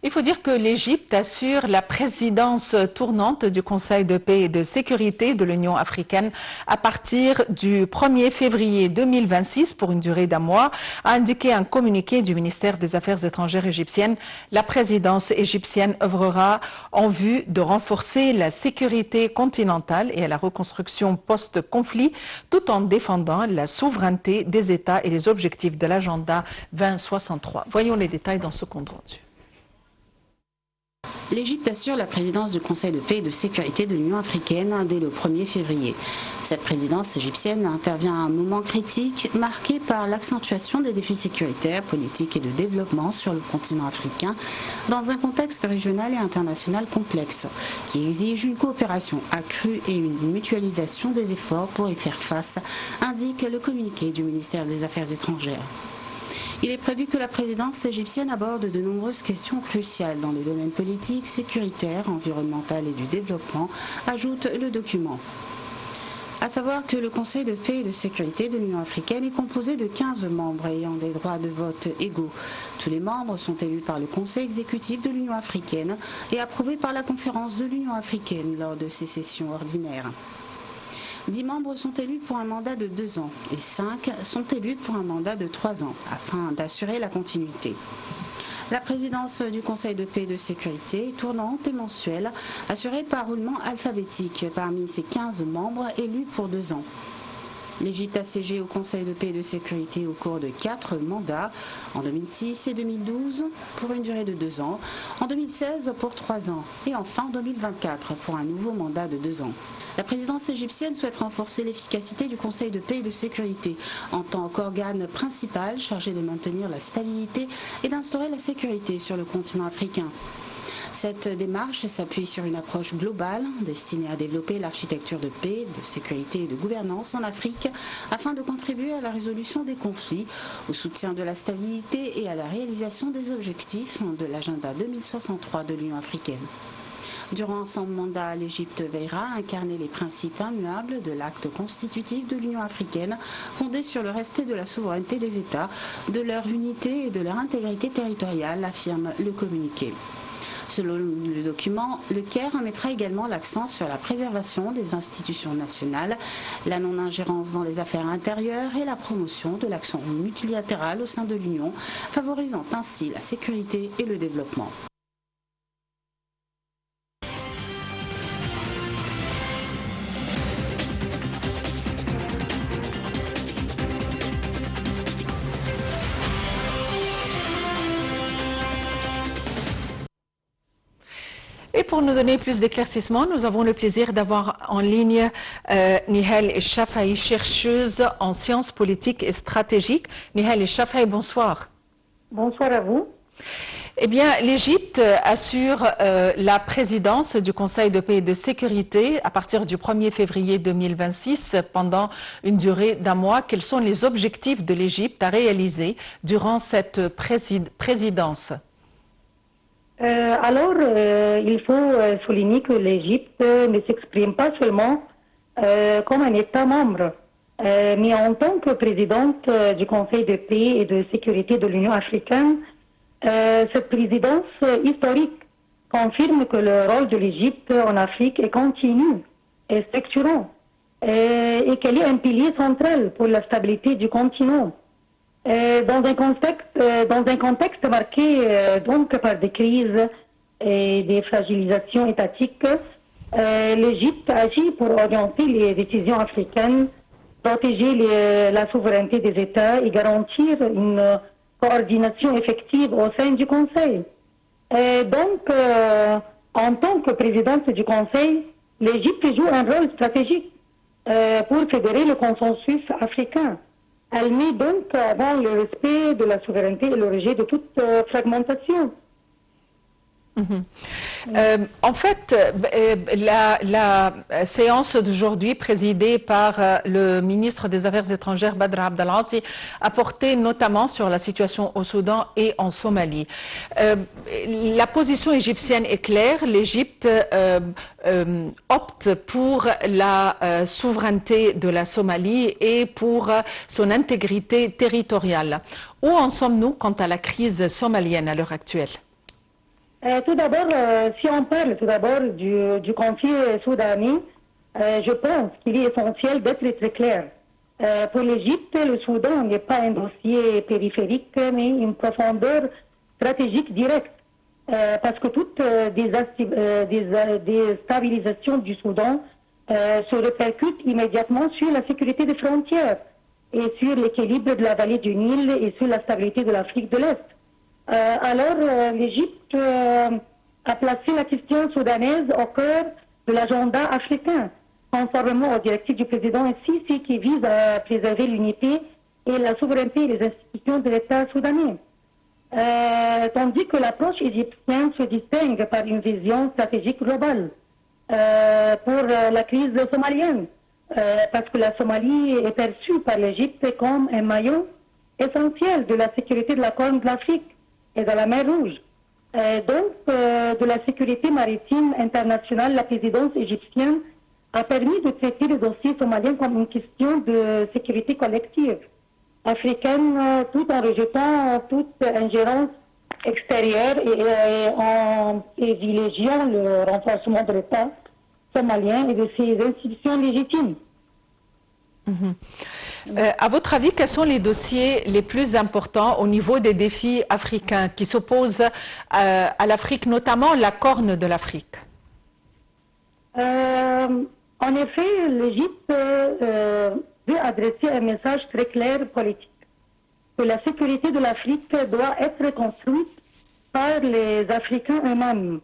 Il faut dire que l'Égypte assure la présidence tournante du Conseil de paix et de sécurité de l'Union africaine à partir du 1er février 2026 pour une durée d'un mois, a indiqué un communiqué du ministère des Affaires étrangères égyptienne. La présidence égyptienne œuvrera en vue de renforcer la sécurité continentale et à la reconstruction post-conflit, tout en défendant la souveraineté des États et les objectifs de l'agenda 2063. Voyons les détails dans ce compte rendu. L'Égypte assure la présidence du Conseil de paix et de sécurité de l'Union africaine dès le 1er février. Cette présidence égyptienne intervient à un moment critique marqué par l'accentuation des défis sécuritaires, politiques et de développement sur le continent africain dans un contexte régional et international complexe qui exige une coopération accrue et une mutualisation des efforts pour y faire face, indique le communiqué du ministère des Affaires étrangères. Il est prévu que la présidence égyptienne aborde de nombreuses questions cruciales dans les domaines politiques, sécuritaires, environnementaux et du développement, ajoute le document. À savoir que le Conseil de paix et de sécurité de l'Union africaine est composé de 15 membres ayant des droits de vote égaux. Tous les membres sont élus par le Conseil exécutif de l'Union africaine et approuvés par la conférence de l'Union africaine lors de ses sessions ordinaires. 10 membres sont élus pour un mandat de 2 ans et 5 sont élus pour un mandat de 3 ans, afin d'assurer la continuité. La présidence du Conseil de paix et de sécurité est tournante et mensuelle, assurée par roulement alphabétique parmi ces 15 membres élus pour 2 ans. L'Égypte a siégé au Conseil de paix et de sécurité au cours de 4 mandats, en 2006 et 2012 pour une durée de 2 ans, en 2016 pour 3 ans et enfin en 2024 pour un nouveau mandat de 2 ans. La présidence égyptienne souhaite renforcer l'efficacité du Conseil de paix et de sécurité en tant qu'organe principal chargé de maintenir la stabilité et d'instaurer la sécurité sur le continent africain. Cette démarche s'appuie sur une approche globale destinée à développer l'architecture de paix, de sécurité et de gouvernance en Afrique afin de contribuer à la résolution des conflits, au soutien de la stabilité et à la réalisation des objectifs de l'agenda 2063 de l'Union africaine. Durant son mandat, l'Égypte veillera à incarner les principes immuables de l'acte constitutif de l'Union africaine, fondé sur le respect de la souveraineté des États, de leur unité et de leur intégrité territoriale, affirme le communiqué. Selon le document, le Caire mettra également l'accent sur la préservation des institutions nationales, la non-ingérence dans les affaires intérieures et la promotion de l'action multilatérale au sein de l'Union, favorisant ainsi la sécurité et le développement. Et pour nous donner plus d'éclaircissements, nous avons le plaisir d'avoir en ligne Nihal Shafaï, chercheuse en sciences politiques et stratégiques. Nihal Shafaï, bonsoir. Bonsoir à vous. Eh bien, l'Égypte assure la présidence du Conseil de paix et de sécurité à partir du 1er février 2026 pendant une durée d'un mois. Quels sont les objectifs de l'Égypte à réaliser durant cette présidence ? Il faut souligner que l'Égypte ne s'exprime pas seulement comme un État membre, mais en tant que présidente du Conseil de paix et de sécurité de l'Union africaine. Cette présidence historique confirme que le rôle de l'Égypte en Afrique est continu et structurant et qu'elle est un pilier central pour la stabilité du continent. Dans un contexte marqué donc par des crises et des fragilisations étatiques, l'Égypte agit pour orienter les décisions africaines, protéger la souveraineté des États et garantir une coordination effective au sein du Conseil. En tant que présidente du Conseil, l'Égypte joue un rôle stratégique pour fédérer le consensus africain. Elle met donc avant le respect de la souveraineté et le rejet de toute fragmentation. En fait, la séance d'aujourd'hui, présidée par le ministre des Affaires étrangères Badr Abdelghati, a porté notamment sur la situation au Soudan et en Somalie. La position égyptienne est claire. L'Égypte opte pour la souveraineté de la Somalie et pour son intégrité territoriale. Où en sommes-nous quant à la crise somalienne à l'heure actuelle ? Tout d'abord, si on parle tout d'abord du conflit soudanais, je pense qu'il est essentiel d'être très clair. Pour l'Égypte, le Soudan n'est pas un dossier périphérique, mais une profondeur stratégique directe. Parce que toute déstabilisation du Soudan se répercute immédiatement sur la sécurité des frontières et sur l'équilibre de la vallée du Nil et sur la stabilité de l'Afrique de l'Est. Alors, l'Égypte a placé la question soudanaise au cœur de l'agenda africain, conformément aux directives du président Sisi qui vise à préserver l'unité et la souveraineté des institutions de l'État soudanais. Tandis que l'approche égyptienne se distingue par une vision stratégique globale pour la crise somalienne, parce que la Somalie est perçue par l'Égypte comme un maillon essentiel de la sécurité de la Corne de l'Afrique et de la mer Rouge. Donc, de la sécurité maritime internationale, la présidence égyptienne a permis de traiter le dossier somalien comme une question de sécurité collective africaine, tout en rejetant toute ingérence extérieure et en privilégiant le renforcement de l'État somalien et de ses institutions légitimes. À votre avis, quels sont les dossiers les plus importants au niveau des défis africains qui s'opposent à l'Afrique, notamment la Corne de l'Afrique? En effet, l'Égypte veut adresser un message très clair politique, que la sécurité de l'Afrique doit être construite par les Africains eux-mêmes,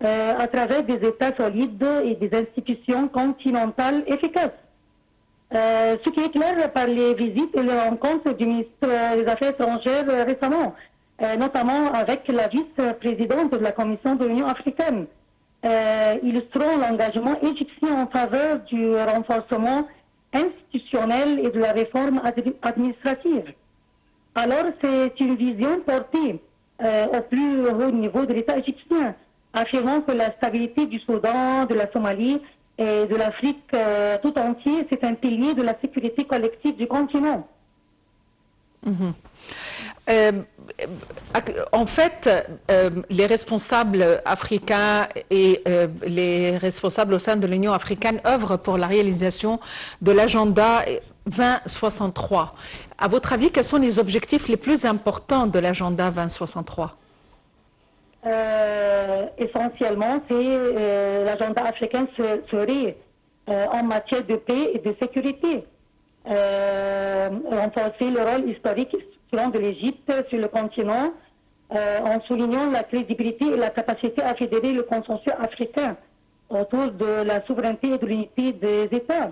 à travers des États solides et des institutions continentales efficaces. Ce qui est clair par les visites et les rencontres du ministre des Affaires étrangères récemment, notamment avec la vice-présidente de la Commission de l'Union africaine, illustrant l'engagement égyptien en faveur du renforcement institutionnel et de la réforme administrative. Alors, c'est une vision portée au plus haut niveau de l'État égyptien, affirmant que la stabilité du Soudan, de la Somalie et de l'Afrique tout entier, c'est un pilier de la sécurité collective du continent. En fait, les responsables africains et les responsables au sein de l'Union africaine œuvrent pour la réalisation de l'agenda 2063. À votre avis, quels sont les objectifs les plus importants de l'agenda 2063? Essentiellement, c'est l'agenda africain serait en matière de paix et de sécurité. Renforcer le rôle historique de l'Égypte sur le continent en soulignant la crédibilité et la capacité à fédérer le consensus africain autour de la souveraineté et de l'unité des États.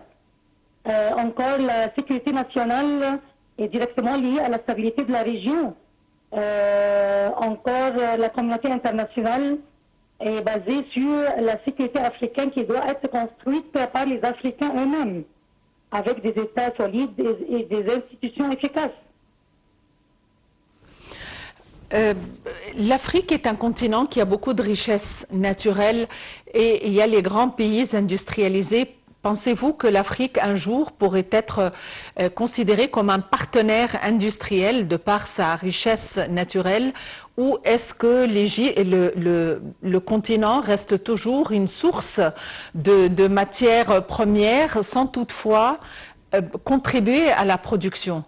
Encore, la sécurité nationale est directement liée à la stabilité de la région. Encore, la communauté internationale est basée sur la sécurité africaine qui doit être construite par les Africains eux-mêmes, avec des États solides et des institutions efficaces. L'Afrique est un continent qui a beaucoup de richesses naturelles et il y a les grands pays industrialisés. Pensez-vous que l'Afrique un jour pourrait être considérée comme un partenaire industriel de par sa richesse naturelle, ou est-ce que le continent reste toujours une source de matières premières sans toutefois contribuer à la production?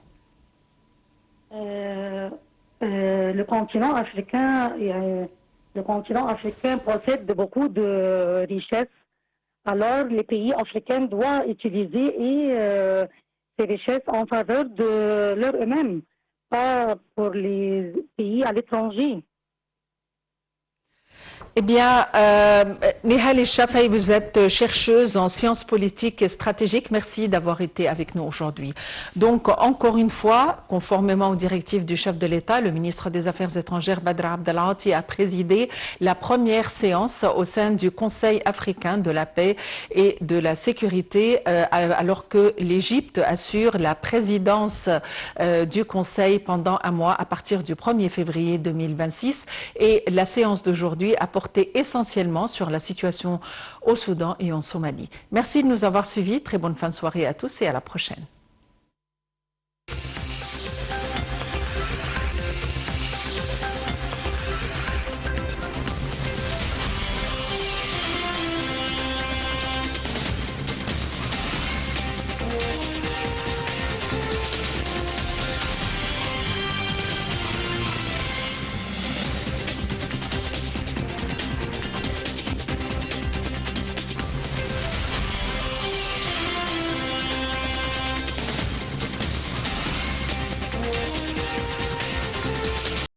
Le continent africain possède beaucoup de richesses. Alors, les pays africains doivent utiliser ces richesses en faveur de leur eux-mêmes, pas pour les pays à l'étranger. Eh bien, Nihal El-Shafai, vous êtes chercheuse en sciences politiques et stratégiques. Merci d'avoir été avec nous aujourd'hui. Donc, encore une fois, conformément aux directives du chef de l'État, le ministre des Affaires étrangères, Badr Abdel Ati, a présidé la première séance au sein du Conseil africain de la paix et de la sécurité, alors que l'Égypte assure la présidence du Conseil pendant un mois à partir du 1er février 2026. Et la séance d'aujourd'hui a porté essentiellement sur la situation au Soudan et en Somalie. Merci de nous avoir suivis. Très bonne fin de soirée à tous et à la prochaine.